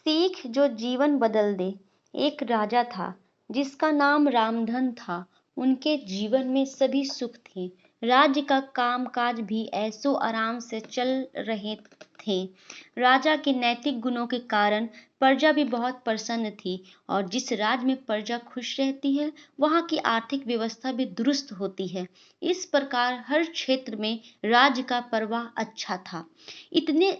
सीख जो जीवन बदल दे। एक राजा था जिसका नाम रामधन था। उनके जीवन में सभी सुख थे। राज्य का कामकाज भी ऐसो आराम से चल रहे थे। राजा के नैतिक गुणों के कारण प्रजा भी बहुत प्रसन्न थी और जिस राज्य में प्रजा खुश रहती है वहां की आर्थिक व्यवस्था भी दुरुस्त होती है। इस प्रकार हर क्षेत्र में राज्य का प्रवाह अच्छा था। इतने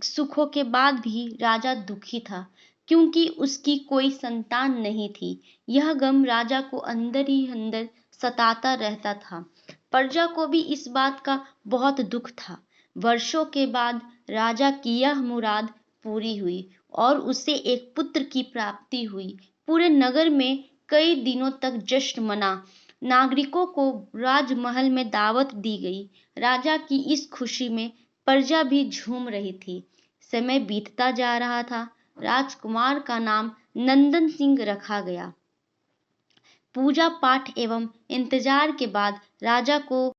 सुखों के बाद भी राजा दुखी था क्योंकि उसकी कोई संतान नहीं थी। यह गम राजा को अंदर ही अंदर सताता रहता था। प्रजा को भी इस बात का बहुत दुख था। वर्षों के बाद राजा की यह मुराद पूरी हुई और उसे एक पुत्र की प्राप्ति हुई। पूरे नगर में कई दिनों तक जश्न मना। नागरिकों को राजमहल में दावत दी गई। राजा की इस खुशी में प्रजा भी झूम रही थी। समय बीतता जा रहा था। राजकुमार का नाम नंदन सिंह रखा गया। पूजा पाठ एवं इंतजार के बाद राजा को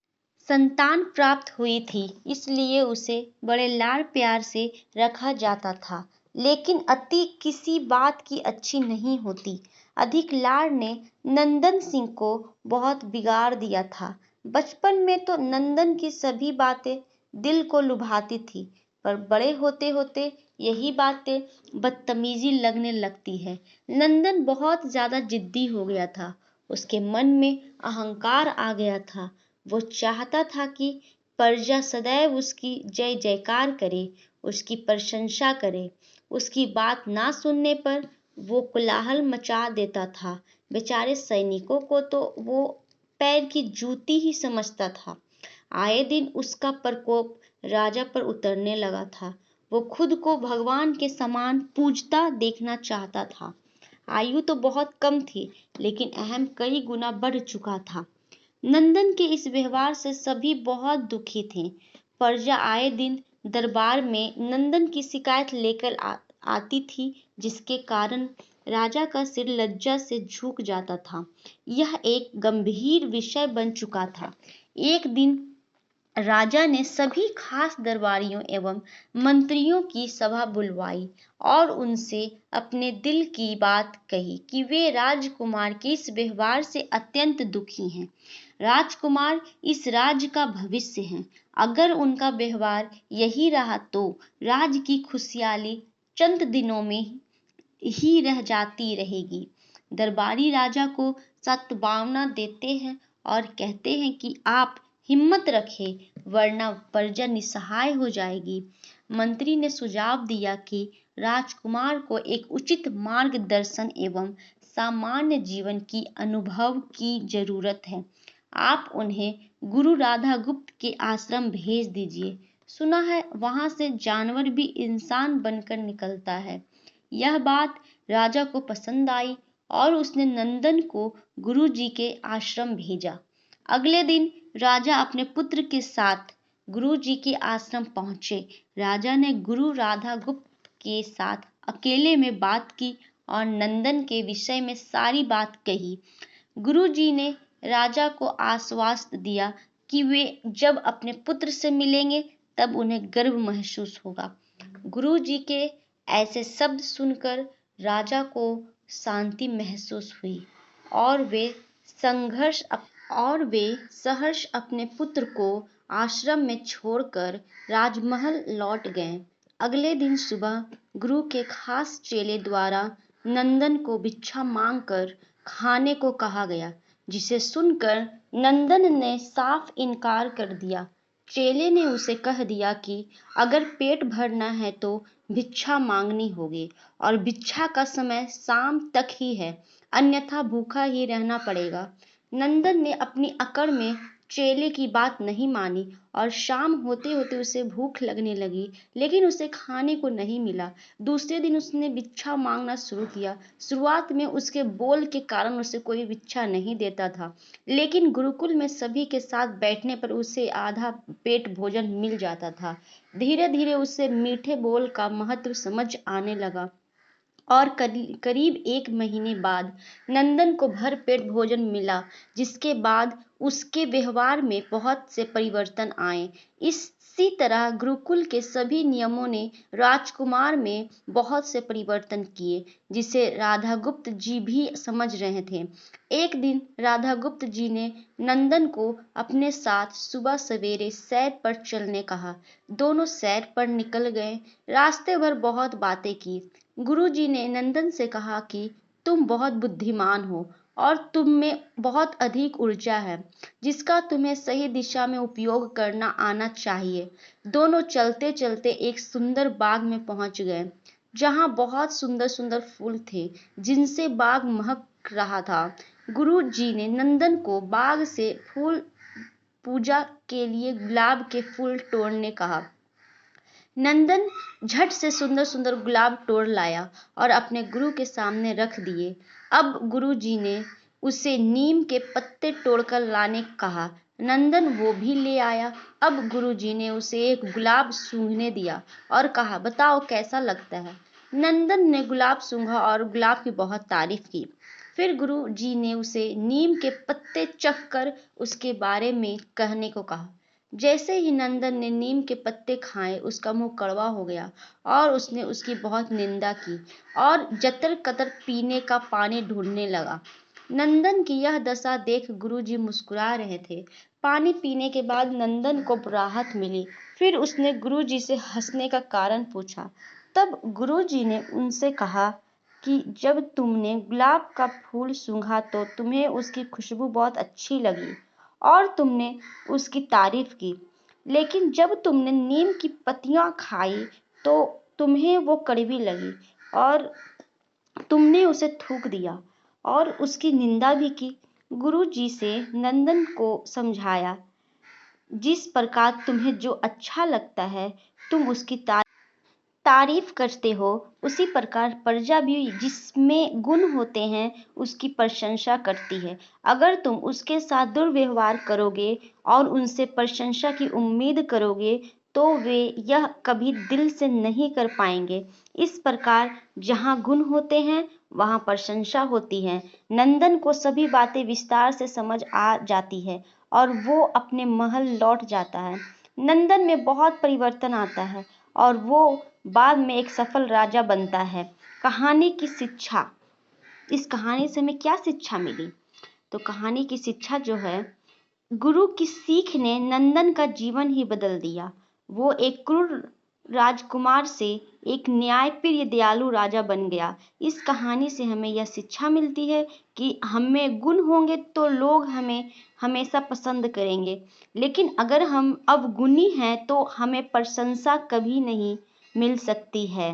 संतान प्राप्त हुई थी, इसलिए उसे बड़े लाड़ प्यार से रखा जाता था। लेकिन अति किसी बात की अच्छी नहीं होती। अधिक लाड़ ने नंदन सिंह को बहुत बिगाड़ दिया था। बचपन में तो नंदन की सभी बातें दिल को लुभाती थी, पर बड़े होते होते यही बातें बदतमीजी लगने लगती है। नंदन बहुत ज्यादा जिद्दी हो गया था। उसके मन में अहंकार आ गया था। वो चाहता था कि प्रजा सदैव उसकी जय जयकार करे, उसकी प्रशंसा करे। उसकी बात ना सुनने पर वो कोलाहल मचा देता था। बेचारे सैनिकों को तो वो पैर की जूती ही समझता था। आए दिन उसका प्रकोप राजा पर उतरने लगा था। वो खुद को भगवान के समान पूजता देखना चाहता था। आयु तो बहुत कम थी, लेकिन अहम कई गुना बढ़ चुका था। नंदन के इस व्यवहार से सभी बहुत दुखी थे। प्रजा आए दिन दरबार में नंदन की शिकायत लेकर आती थी, जिसके कारण राजा का सिर लज्जा से झुक जाता था। यह एक गंभीर विषय बन चुका था। एक दिन राजा ने सभी खास दरबारियों एवं मंत्रियों की सभा बुलवाई और उनसे अपने दिल की बात कही कि वे राजकुमार के इस व्यवहार से अत्यंत दुखी हैं। राजकुमार इस राज्य का भविष्य हैं। अगर उनका व्यवहार यही रहा तो राज्य की खुशहाली चंद दिनों में ही रह जाती रहेगी। दरबारी राजा को सद्भावना देते हैं और कहते हैं कि आप हिम्मत रखें, वरना प्रजा निसहाय हो जाएगी। मंत्री ने सुझाव दिया कि राजकुमार को एक उचित मार्गदर्शन एवं सामान्य जीवन की अनुभव की जरूरत है। आप उन्हें गुरु राधा गुप्त के आश्रम भेज दीजिए। सुना है वहां से जानवर भी इंसान बनकर निकलता है। यह बात राजा को पसंद आई और उसने नंदन को गुरुजी के आश्रम भेजा। अगले दिन राजा अपने पुत्र के साथ गुरुजी के आश्रम पहुंचे। राजा ने गुरु राधा गुप्त के साथ अकेले में बात की और नंदन के विषय में सारी बात कही। गुरुजी ने राजा को आश्वासन दिया कि वे जब अपने पुत्र से मिलेंगे तब उन्हें गर्व महसूस होगा। गुरुजी के ऐसे शब्द सुनकर राजा को शांति महसूस हुई और वे सहर्ष अपने पुत्र को आश्रम में छोड़कर राजमहल लौट गए। अगले दिन सुबह गुरु के खास चेले द्वारा नंदन को भिक्षा मांगकर खाने को कहा गया, जिसे सुनकर नंदन ने साफ इनकार कर दिया। चेले ने उसे कह दिया कि अगर पेट भरना है तो भिक्षा मांगनी होगी और भिक्षा का समय शाम तक ही है, अन्यथा भूखा ही रहना पड़ेगा। नंदन ने अपनी अकड़ में चेले की बात नहीं मानी और शाम होते होते उसे भूख लगने लगी, लेकिन उसे खाने को नहीं मिला। दूसरे दिन उसने भिक्षा मांगना शुरू किया। शुरुआत में उसके बोल के कारण उसे कोई भिक्षा नहीं देता था, लेकिन गुरुकुल में सभी के साथ बैठने पर उसे आधा पेट भोजन मिल जाता था। धीरे धीरे उसे मीठे बोल का महत्व समझ आने लगा और करीब 1 महीने बाद नंदन को भर पेट भोजन मिला, जिसके बाद उसके व्यवहार में बहुत से परिवर्तन आए। इसी तरह गुरुकुल के सभी नियमों ने राजकुमार में बहुत से परिवर्तन किए, जिसे राधागुप्त जी भी समझ रहे थे। एक दिन राधागुप्त जी ने नंदन को अपने साथ सुबह सवेरे सैर पर चलने कहा। दोनों सैर पर निकल गए। रास्ते भर बहुत बातें की। गुरुजी ने नंदन से कहा कि तुम बहुत बुद्धिमान हो और तुम में बहुत अधिक ऊर्जा है, जिसका तुम्हें सही दिशा में उपयोग करना आना चाहिए। दोनों चलते चलते एक सुंदर बाग में पहुंच गए, जहां बहुत सुंदर सुंदर फूल थे, जिनसे बाग महक रहा था। गुरु जी ने नंदन को बाग से फूल पूजा के लिए गुलाब के फूल तोड़ने कहा। नंदन झट से सुंदर सुंदर गुलाब तोड़ लाया और अपने गुरु के सामने रख दिए। अब गुरु जी ने उसे नीम के पत्ते तोड़कर लाने कहा। नंदन वो भी ले आया। अब गुरु जी ने उसे एक गुलाब सूंघने दिया और कहा, बताओ कैसा लगता है। नंदन ने गुलाब सूंघा और गुलाब की बहुत तारीफ की। फिर गुरु जी ने उसे नीम के पत्ते चख कर उसके बारे में कहने को कहा। जैसे ही नंदन ने नीम के पत्ते खाए, उसका मुंह कड़वा हो गया और उसने उसकी बहुत निंदा की और जतर कतर पीने का पानी ढूंढने लगा। नंदन की यह दशा देख गुरुजी मुस्कुरा रहे थे। पानी पीने के बाद नंदन को राहत मिली। फिर उसने गुरुजी से हंसने का कारण पूछा। तब गुरुजी ने उनसे कहा कि जब तुमने गुलाब का फूल सूंघा तो तुम्हें उसकी खुशबू बहुत अच्छी लगी और तुमने उसकी तारीफ की, लेकिन जब तुमने नीम की पत्तियां खाई तो तुम्हें वो कड़वी लगी और तुमने उसे थूक दिया और उसकी निंदा भी की। गुरु जी से नंदन को समझाया, जिस प्रकार तुम्हें जो अच्छा लगता है तुम उसकी तारीफ करते हो, उसी प्रकार प्रजा भी जिसमें गुण होते हैं उसकी प्रशंसा करती है। अगर तुम उसके साथ दुर्व्यवहार करोगे और उनसे प्रशंसा की उम्मीद करोगे तो वे यह कभी दिल से नहीं कर पाएंगे। इस प्रकार जहाँ गुण होते हैं वहाँ प्रशंसा होती है। नंदन को सभी बातें विस्तार से समझ आ जाती है और वो अपने महल लौट जाता है। नंदन में बहुत परिवर्तन आता है और वो बाद में एक सफल राजा बनता है। कहानी की शिक्षा। इस कहानी से हमें क्या शिक्षा मिली? तो कहानी की शिक्षा जो है, गुरु की सीख ने नंदन का जीवन ही बदल दिया। वो एक क्रूर राजकुमार से एक न्यायप्रिय दयालु राजा बन गया। इस कहानी से हमें यह शिक्षा मिलती है कि हमें गुण होंगे तो लोग हमें हमेशा पसंद करेंगे, लेकिन अगर हम अवगुणी हैं तो हमें प्रशंसा कभी नहीं मिल सकती है।